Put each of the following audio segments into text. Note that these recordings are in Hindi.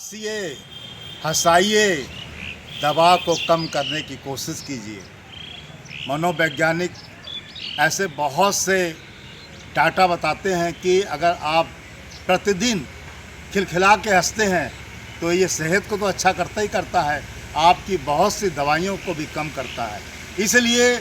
हंसिए, हंसाइए, दबाव को कम करने की कोशिश कीजिए। मनोवैज्ञानिक ऐसे बहुत से डाटा बताते हैं कि अगर आप प्रतिदिन खिलखिला के हंसते हैं तो ये सेहत को तो अच्छा करता ही करता है, आपकी बहुत सी दवाइयों को भी कम करता है। इसलिए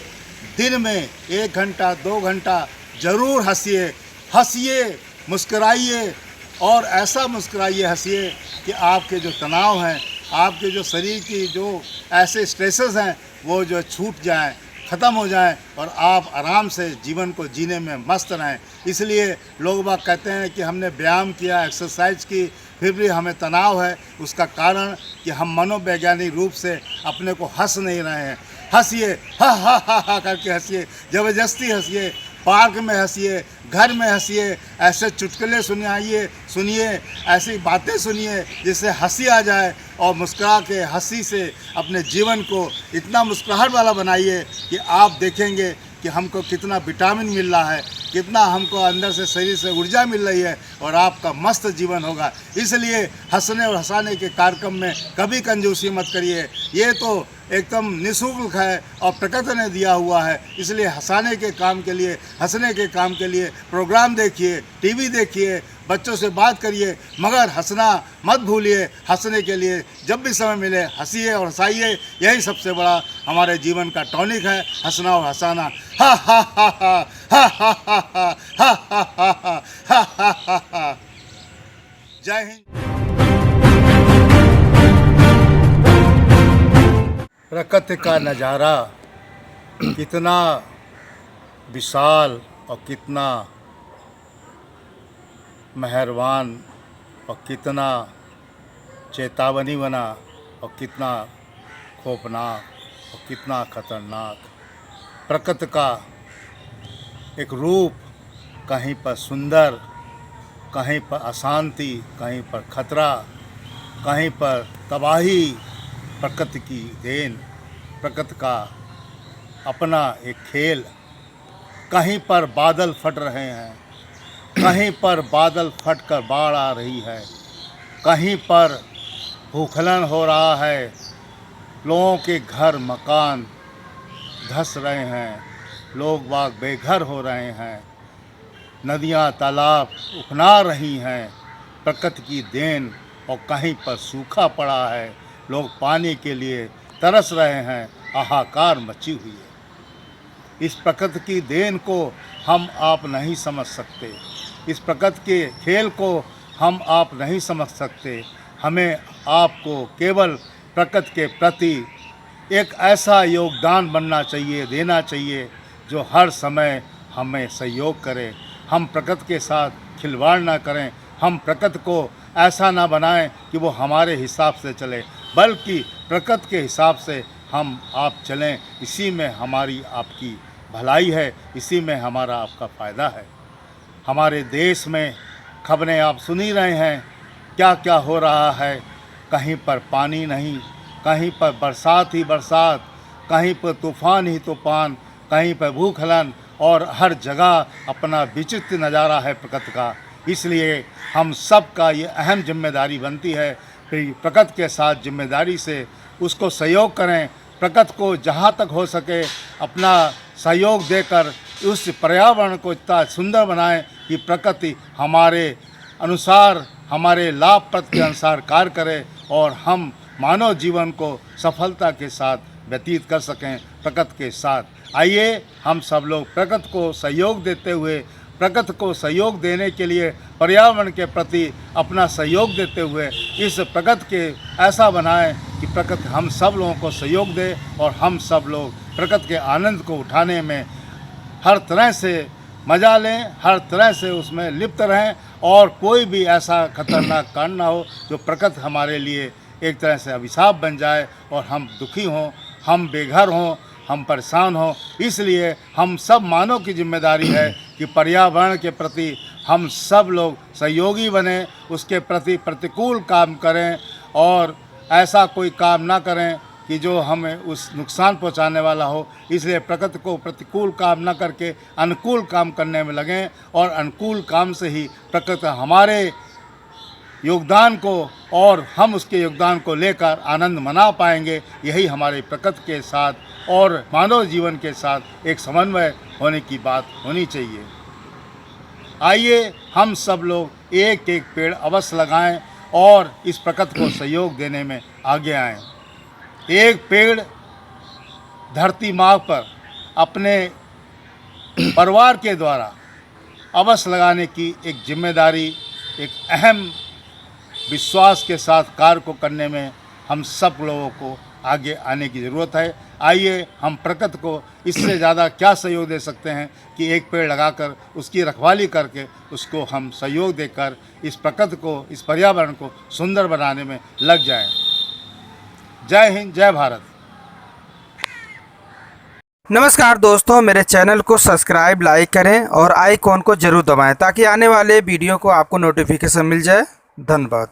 दिन में 1 घंटा 2 घंटा ज़रूर हंसिए, मुस्कुराइए और ऐसा मुस्कुराइए, हंसिए कि आपके जो तनाव हैं, आपके जो शरीर की जो ऐसे स्ट्रेसेस हैं वो जो छूट जाएं, ख़त्म हो जाएं और आप आराम से जीवन को जीने में मस्त रहें। इसलिए लोग बाग कहते हैं कि हमने व्यायाम किया, एक्सरसाइज की, फिर भी हमें तनाव है। उसका कारण कि हम मनोवैज्ञानिक रूप से अपने को हंस नहीं रहे हैं। हंसिए, हा करके हंसिए, ज़बरदस्ती हंसिए, पार्क में हंसिए, घर में हंसिए, ऐसे चुटकुले सुनिए, ऐसी बातें सुनिए जिससे हंसी आ जाए और मुस्कुरा के हंसी से अपने जीवन को इतना मुस्कुराहट वाला बनाइए कि आप देखेंगे कि हमको कितना विटामिन मिल रहा है, कितना हमको अंदर से शरीर से ऊर्जा मिल रही है और आपका मस्त जीवन होगा। इसलिए हंसने और हंसाने के कार्यक्रम में कभी कंजूसी मत करिए। ये तो एकदम निःशुल्क है और प्रकृति ने दिया हुआ है। इसलिए हंसाने के काम के लिए, हंसने के काम के लिए प्रोग्राम देखिए, टीवी देखिए, बच्चों से बात करिए, मगर हंसना मत भूलिए। हंसने के लिए जब भी समय मिले हंसिए और हंसाइए। यही सबसे बड़ा हमारे जीवन का टॉनिक है, हंसना और हंसाना। हा हा हा हा हा हा हा हा हा हा हा हा हा हा। जय हिंद। प्रकृति का नज़ारा कितना विशाल और कितना मेहरबान और कितना चेतावनी बना और कितना खौफनाक और कितना खतरनाक। प्रकृति का एक रूप, कहीं पर सुंदर, कहीं पर अशांति, कहीं पर खतरा, कहीं पर तबाही। प्रकृति की देन, प्रकृति का अपना एक खेल। कहीं पर बादल फट रहे हैं, कहीं पर बादल फटकर बाढ़ आ रही है, कहीं पर भूस्खलन हो रहा है, लोगों के घर मकान धंस रहे हैं, लोग बाग बेघर हो रहे हैं, नदियाँ तालाब उफना रही हैं। प्रकृति की देन। और कहीं पर सूखा पड़ा है, लोग पानी के लिए तरस रहे हैं, हाहाकार मची हुई है। इस प्रकृति की देन को हम आप नहीं समझ सकते, इस प्रकृति के खेल को हम आप नहीं समझ सकते। हमें आपको केवल प्रकृति के प्रति एक ऐसा योगदान बनना चाहिए, देना चाहिए जो हर समय हमें सहयोग करे। हम प्रकृति के साथ खिलवाड़ ना करें, हम प्रकृति को ऐसा ना बनाएं कि वो हमारे हिसाब से चले, बल्कि प्रकृति के हिसाब से हम आप चलें। इसी में हमारी आपकी भलाई है, इसी में हमारा आपका फ़ायदा है। हमारे देश में खबरें आप सुन ही रहे हैं, क्या क्या हो रहा है। कहीं पर पानी नहीं, कहीं पर बरसात ही बरसात, कहीं पर तूफ़ान ही तूफ़ान, कहीं पर भूस्खलन, और हर जगह अपना विचित्र नज़ारा है प्रकृति का। इसलिए हम सब का ये अहम जिम्मेदारी बनती है कि प्रकृति के साथ जिम्मेदारी से उसको सहयोग करें। प्रकृति को जहाँ तक हो सके अपना सहयोग देकर उस पर्यावरण को इतना सुंदर बनाएं कि प्रकृति हमारे अनुसार, हमारे लाभप्रद के अनुसार कार्य करे और हम मानव जीवन को सफलता के साथ व्यतीत कर सकें प्रकृति के साथ। आइए हम सब लोग प्रकृति को सहयोग देते हुए, प्रकृति को सहयोग देने के लिए पर्यावरण के प्रति अपना सहयोग देते हुए इस प्रकृति के ऐसा बनाएं कि प्रकृति हम सब लोगों को सहयोग दे और हम सब लोग प्रकृति के आनंद को उठाने में हर तरह से मज़ा लें, हर तरह से उसमें लिप्त रहें और कोई भी ऐसा खतरनाक कांड ना हो जो प्रकृति हमारे लिए एक तरह से अभिशाप बन जाए और हम दुखी हों, हम बेघर हों, हम परेशान हों। इसलिए हम सब मानव की जिम्मेदारी है कि पर्यावरण के प्रति हम सब लोग सहयोगी बने, उसके प्रति प्रतिकूल काम करें और ऐसा कोई काम ना करें कि जो हमें उस नुकसान पहुंचाने वाला हो। इसलिए प्रकृति को प्रतिकूल काम ना करके अनुकूल काम करने में लगें और अनुकूल काम से ही प्रकृति हमारे योगदान को और हम उसके योगदान को लेकर आनंद मना पाएंगे। यही हमारे प्रकृति के साथ और मानव जीवन के साथ एक समन्वय होने की बात होनी चाहिए। आइए हम सब लोग एक एक पेड़ अवश्य लगाएं और इस प्रकृति को सहयोग देने में आगे आएं। एक पेड़ धरती माँ पर अपने परिवार के द्वारा अवश्य लगाने की एक जिम्मेदारी, एक अहम विश्वास के साथ कार्य को करने में हम सब लोगों को आगे आने की ज़रूरत है। आइए हम प्रकृति को इससे ज़्यादा क्या सहयोग दे सकते हैं कि एक पेड़ लगाकर उसकी रखवाली करके उसको हम सहयोग देकर इस प्रकृति को, इस पर्यावरण को सुंदर बनाने में लग जाएं। जय हिंद, जय भारत। नमस्कार दोस्तों, मेरे चैनल को सब्सक्राइब, लाइक करें और आइकॉन को जरूर दबाएं ताकि आने वाले वीडियो को आपको नोटिफिकेशन मिल जाए। धन्यवाद।